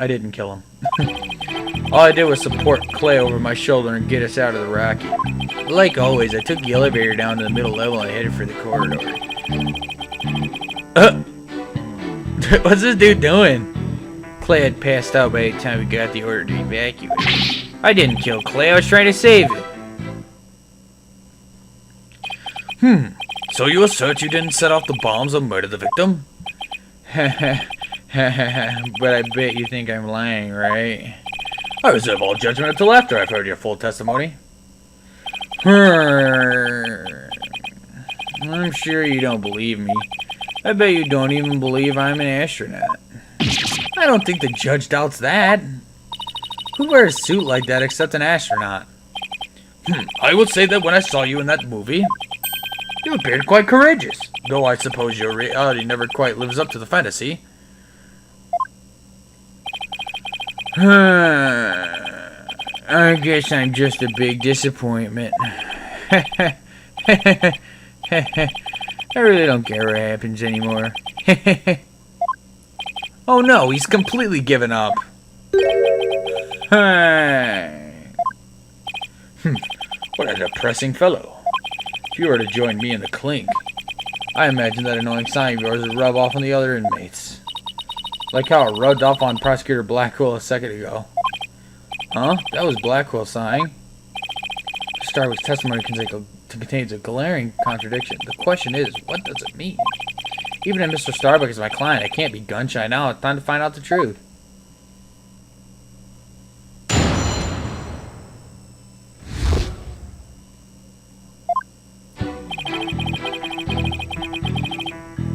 I didn't kill him. All I did was support Clay over my shoulder and get us out of the rocket. Like always, I took the elevator down to the middle level and headed for the corridor. What's this dude doing? Clay had passed out by the time we got the order to evacuate. I didn't kill Clay, I was trying to save it. So you assert you didn't set off the bombs and murder the victim? But I bet you think I'm lying, right? I reserve all judgment until after I've heard your full testimony. I'm sure you don't believe me. I bet you don't even believe I'm an astronaut. I don't think the judge doubts that. Who wears a suit like that except an astronaut? I would say that when I saw you in that movie, you appeared quite courageous. Though I suppose your reality never quite lives up to the fantasy. I guess I'm just a big disappointment. I really don't care what happens anymore. Oh no, he's completely given up. What a depressing fellow. If you were to join me in the clink, I imagine that annoying sign of yours would rub off on the other inmates. Like how it rubbed off on Prosecutor Blackwell a second ago. Huh? That was Blackwell's sign. Starbuck's testimony contains a glaring contradiction. The question is, what does it mean? Even if Mr. Starbuck is my client, I can't be gun-shy now. It's time to find out the truth.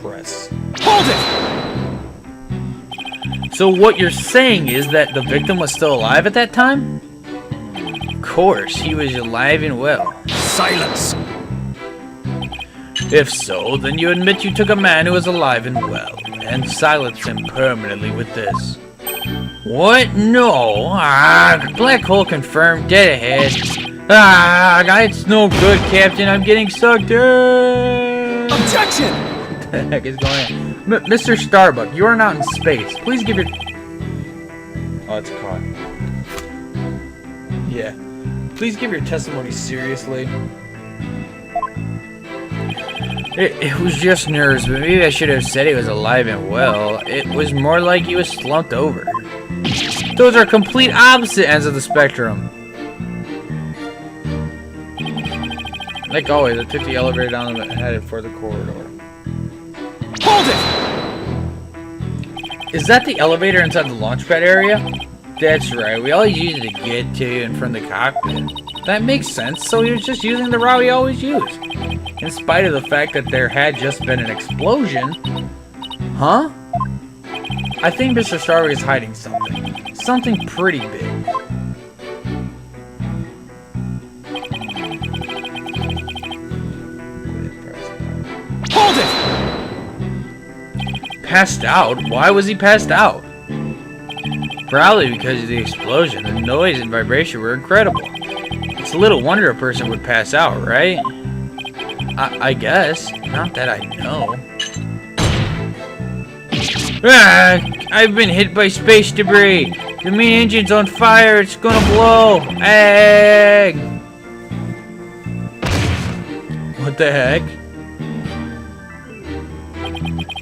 Press. Hold it! So what you're saying is that the victim was still alive at that time? Of course, he was alive and well. Silence! If so, then you admit you took a man who was alive and well, and silenced him permanently with this. What? No! Black hole confirmed, dead ahead. It's no good, Captain, I'm getting sucked in! Objection! What the heck is going on? Mr. Starbuck, you are not in space. Please give your... Oh, it's a car. Yeah. Please give your testimony seriously. It was just nerves, but maybe I should have said he was alive and well. It was more like he was slumped over. Those are complete opposite ends of the spectrum. Like always, I took the elevator down and headed for the corridor. Hold it! Is that the elevator inside the launch pad area? That's right, we always use it to get to and from the cockpit. That makes sense, so he was just using the route he always used. In spite of the fact that there had just been an explosion. Huh? I think Mr. Starbuck is hiding something. Something pretty big. Hold it! Passed out? Why was he passed out? Probably because of the explosion. The noise and vibration were incredible. It's a little wonder a person would pass out, right? I guess. Not that I know. I've been hit by space debris. The main engine's on fire. It's gonna blow. Egg! What the heck?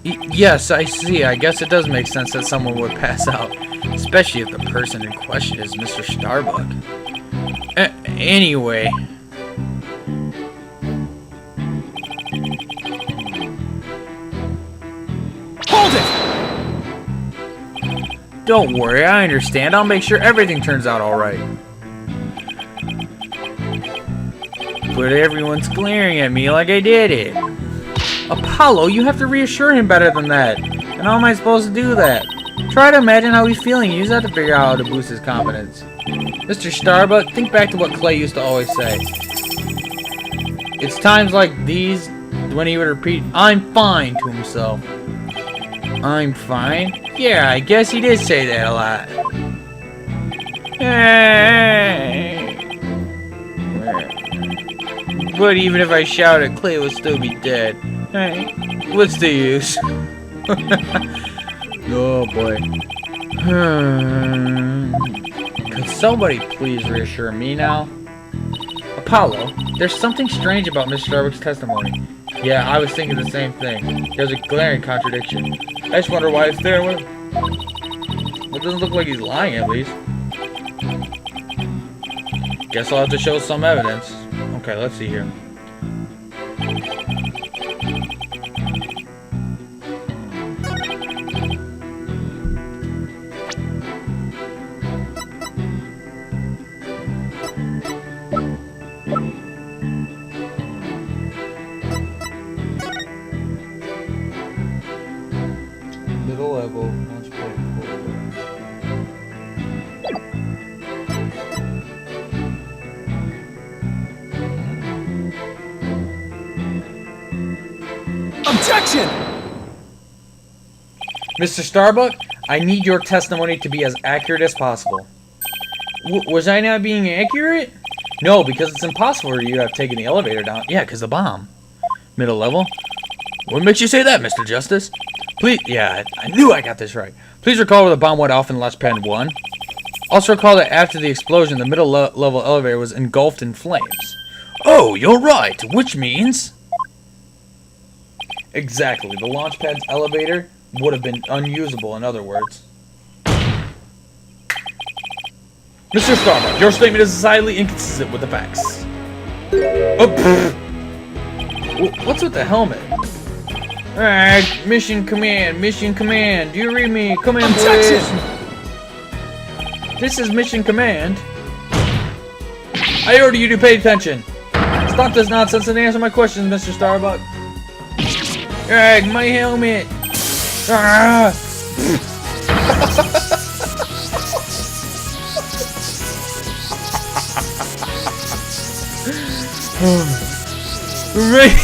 Yes, I see. I guess it does make sense that someone would pass out. Especially if the person in question is Mr. Starbuck. Anyway. Hold it! Don't worry, I understand. I'll make sure everything turns out alright. But everyone's glaring at me like I did it. Apollo, you have to reassure him better than that. And how am I supposed to do that? Try to imagine how he's feeling. You just have to figure out how to boost his confidence. Mr. Starbuck, think back to what Clay used to always say. It's times like these when he would repeat, "I'm fine," to himself. I'm fine? Yeah, I guess he did say that a lot. But even if I shouted, Clay would still be dead. What's the use? Oh boy. Could somebody please reassure me now? Apollo, there's something strange about Mr. Starbuck's testimony. Yeah, I was thinking the same thing. There's a glaring contradiction. I just wonder why it's there. Well, it doesn't look like he's lying, at least. Guess I'll have to show some evidence. Okay, let's see here. Middle level, launch pad. Objection! Mr. Starbuck, I need your testimony to be as accurate as possible. Was I not being accurate? No, because it's impossible for you to have taken the elevator down. Yeah, because the bomb. Middle level? What makes you say that, Mr. Justice? Please, yeah, I knew I got this right. Please recall where the bomb went off in launch pad 1. Also recall that after the explosion, the middle level elevator was engulfed in flames. Oh, you're right, which means... Exactly, the launch pad's elevator would have been unusable, in other words. Mr. Starbuck, your statement is decidedly inconsistent with the facts. Oh, what's with the helmet? Alright, mission command, do you read me? Come in, please. This is mission command. I order you to pay attention. Stop this nonsense and answer my questions, Mr. Starbuck. Alright, my helmet. Ah. Right.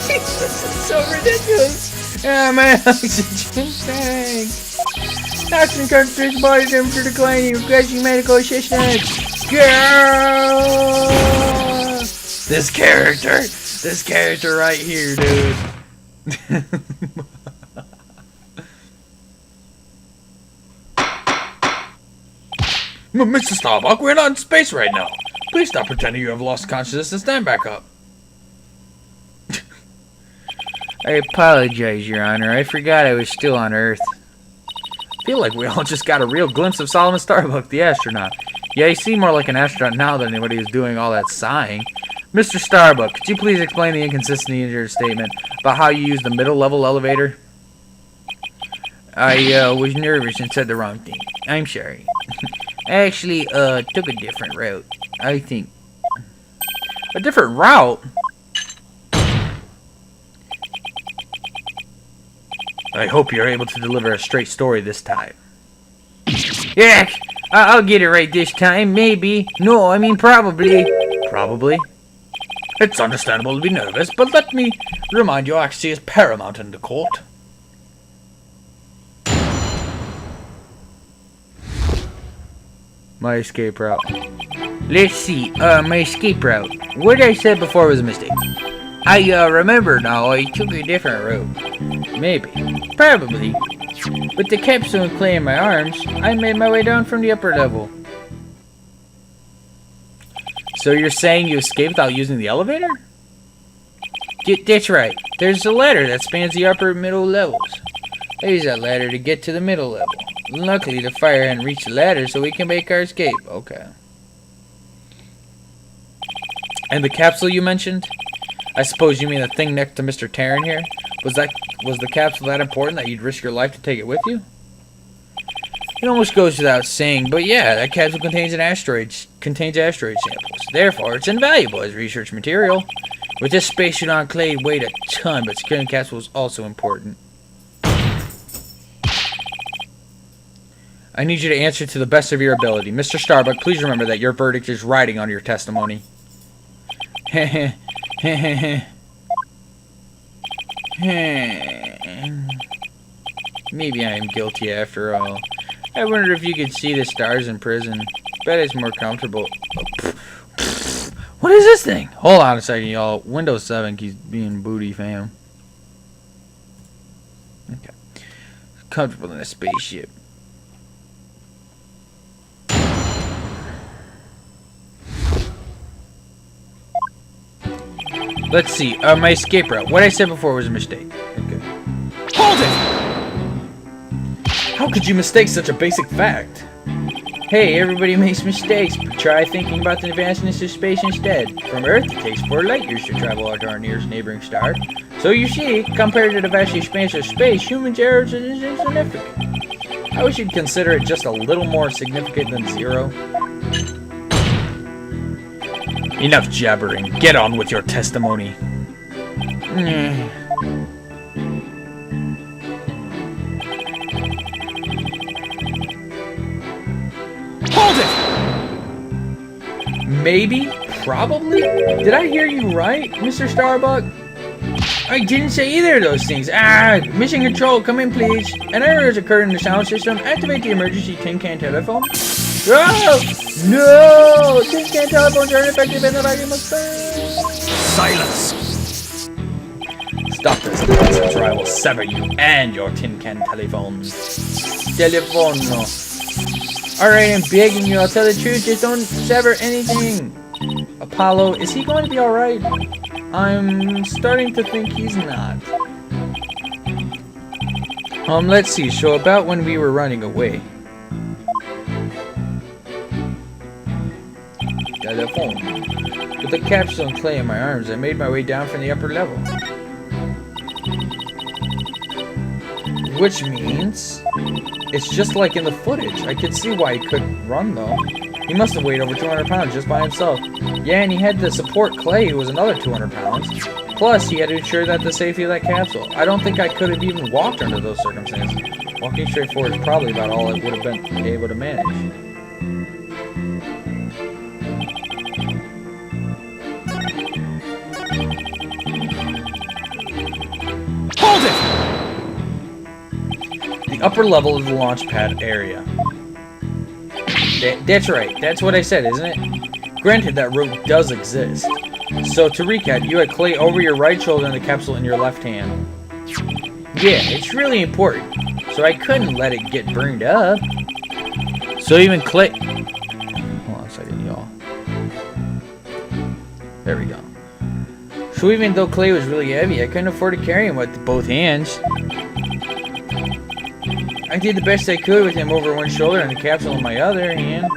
This is so ridiculous. Ah, my oxygen tank. Oxygen concentrates body temperature declining, requesting medical assistance. Girl. This character right here, dude. Mr. Starbuck, we're not in space right now. Please stop pretending you have lost consciousness and stand back up. I apologize, Your Honor. I forgot I was still on Earth. I feel like we all just got a real glimpse of Solomon Starbuck, the astronaut. Yeah, he seemed more like an astronaut now than anybody who's doing all that sighing. Mr. Starbuck, could you please explain the inconsistency in your statement about how you used the middle level elevator? I was nervous and said the wrong thing. I'm sorry. I actually took a different route. I think. A different route? I hope you're able to deliver a straight story this time. Yeah, I'll get it right this time, maybe. No, I mean probably. Probably? It's understandable to be nervous, but let me remind you, accuracy is paramount in the court. My escape route. Let's see, my escape route. What I said before was a mistake. I remember now, I took a different route. Maybe. Probably. With the capsule and clay in my arms, I made my way down from the upper level. So you're saying you escaped without using the elevator? That's right. There's a ladder that spans the upper and middle levels. I use that ladder to get to the middle level. Luckily, the fire hadn't reached the ladder, so we can make our escape. Okay. And the capsule you mentioned? I suppose you mean the thing next to Mr. Terran here? Was the capsule that important that you'd risk your life to take it with you? It almost goes without saying, but yeah, that capsule contains asteroid samples. Therefore, it's invaluable as research material. With this spacesuit enclave weighed a ton, but securing the capsule is also important. I need you to answer to the best of your ability. Mr. Starbuck, please remember that your verdict is riding on your testimony. Maybe I am guilty after all. I wonder if you could see the stars in prison. Bet it's more comfortable. What is this thing? Hold on a second, y'all. Windows 7 keeps being booty, fam. Okay. Comfortable in a spaceship. Let's see. My escape route. What I said before was a mistake. Okay. Hold it! How could you mistake such a basic fact? Hey, everybody makes mistakes, but try thinking about the vastness of space instead. From Earth, it takes 4 light years to travel out to our nearest neighboring star. So you see, compared to the vast expanse of space, human error is insignificant. I wish you'd consider it just a little more significant than 0. Enough jabbering. Get on with your testimony. Hold it! Maybe? Probably? Did I hear you right, Mr. Starbuck? I didn't say either of those things. Mission control, come in please. An error has occurred in the sound system. Activate the emergency tin can telephone. Oh! No! Tin can telephones are ineffective in the vacuum of space. Silence! Stop this nonsense or I will sever you and your tin can telephones. Telefono. Alright, I'm begging you, I'll tell the truth, just don't sever anything. Apollo, is he going to be alright? I'm starting to think he's not. Let's see, so about when we were running away. Telephone. With the capsule and clay in my arms, I made my way down from the upper level. Which means it's just like in the footage. I could see why he couldn't run though. He must have weighed over 200 pounds just by himself. Yeah, and he had to support Clay, who was another 200 pounds. Plus, he had to ensure that the safety of that capsule. I don't think I could have even walked under those circumstances. Walking straight forward is probably about all I would have been able to manage. Hold it! The upper level of the launch pad area. That's right. That's what I said, isn't it? Granted, that rope does exist. So, to recap, you had Clay over your right shoulder and the capsule in your left hand. Yeah, it's really important. So I couldn't let it get burned up. So even Clay... Hold on a second, y'all. There we go. So even though Clay was really heavy, I couldn't afford to carry him with both hands. I did the best I could with him over one shoulder and the capsule in my other hand.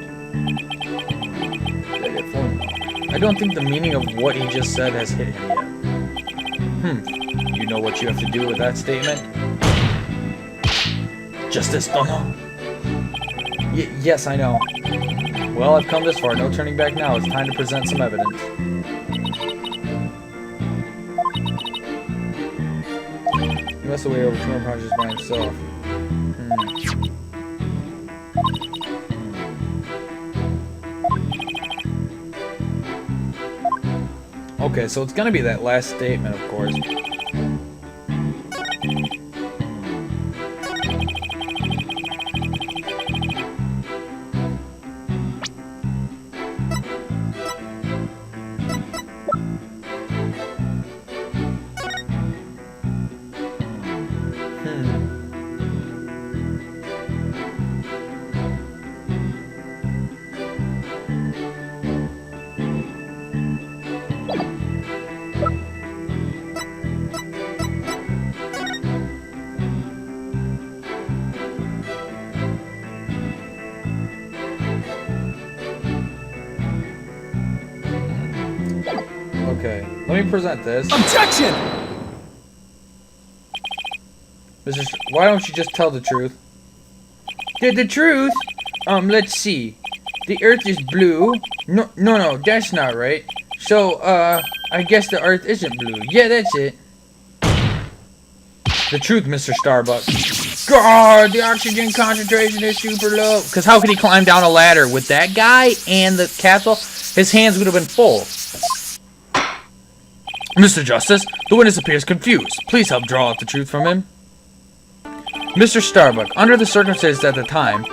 I don't think the meaning of what he just said has hit him yet. You know what you have to do with that statement? Justice, Dono. Yes, I know. Well, I've come this far. No turning back now. It's time to present some evidence. He must have weighed over 200 pounds just by himself. Okay, so it's gonna be that last statement, of course. Okay, let me present this. Objection! Why don't you just tell the truth? The truth? Let's see. The Earth is blue. No, that's not right. So, I guess the Earth isn't blue. Yeah, that's it. The truth, Mr. Starbuck. God, the oxygen concentration is super low. Because how could he climb down a ladder with that guy and the capsule? His hands would have been full. Mr. Justice, the witness appears confused. Please help draw out the truth from him. Mr. Starbuck, under the circumstances at the time,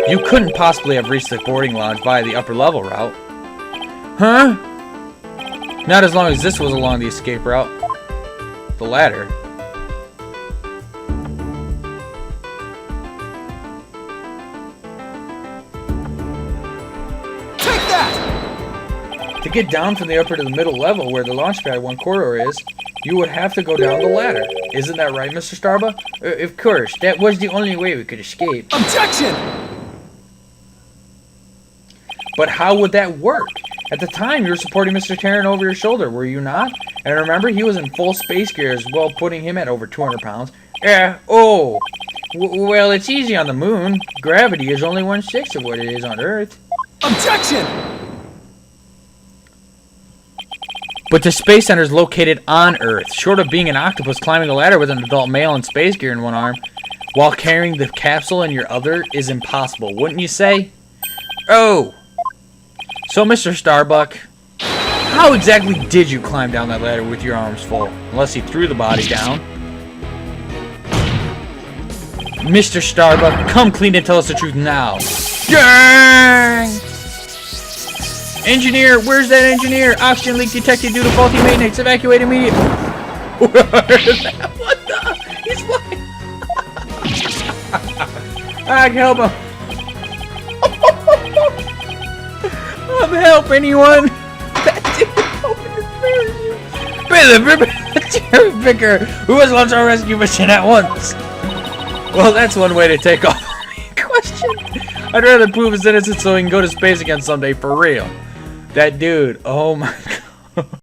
you couldn't possibly have reached the boarding lounge via the upper level route. Huh? Not as long as this was along the escape route. The ladder. Take that! To get down from the upper to the middle level where the launch pad 1 corridor is, you would have to go down the ladder. Isn't that right, Mr. Starbuck? Of course, that was the only way we could escape. Objection! But how would that work? At the time, you were supporting Mr. Terran over your shoulder, were you not? And remember, he was in full space gear as well, putting him at over 200 pounds. Oh. Well, it's easy on the moon. Gravity is only 1/6 of what it is on Earth. Objection! But the Space Center is located on Earth. Short of being an octopus climbing a ladder with an adult male in space gear in one arm, while carrying the capsule in your other is impossible, wouldn't you say? Oh. So, Mr. Starbuck, how exactly did you climb down that ladder with your arms full? Unless he threw the body down. Mr. Starbuck, come clean and tell us the truth now. Dang! Engineer, where's that engineer? Oxygen leak detected due to faulty maintenance. Evacuate immediately. What the? He's flying. I can help him. Help anyone. That dude opened his parachute. Cherry picker. Who has launched our rescue mission at once? Well, that's one way to take off. Question. I'd rather prove his innocence so he can go to space again someday for real. That dude, oh my god.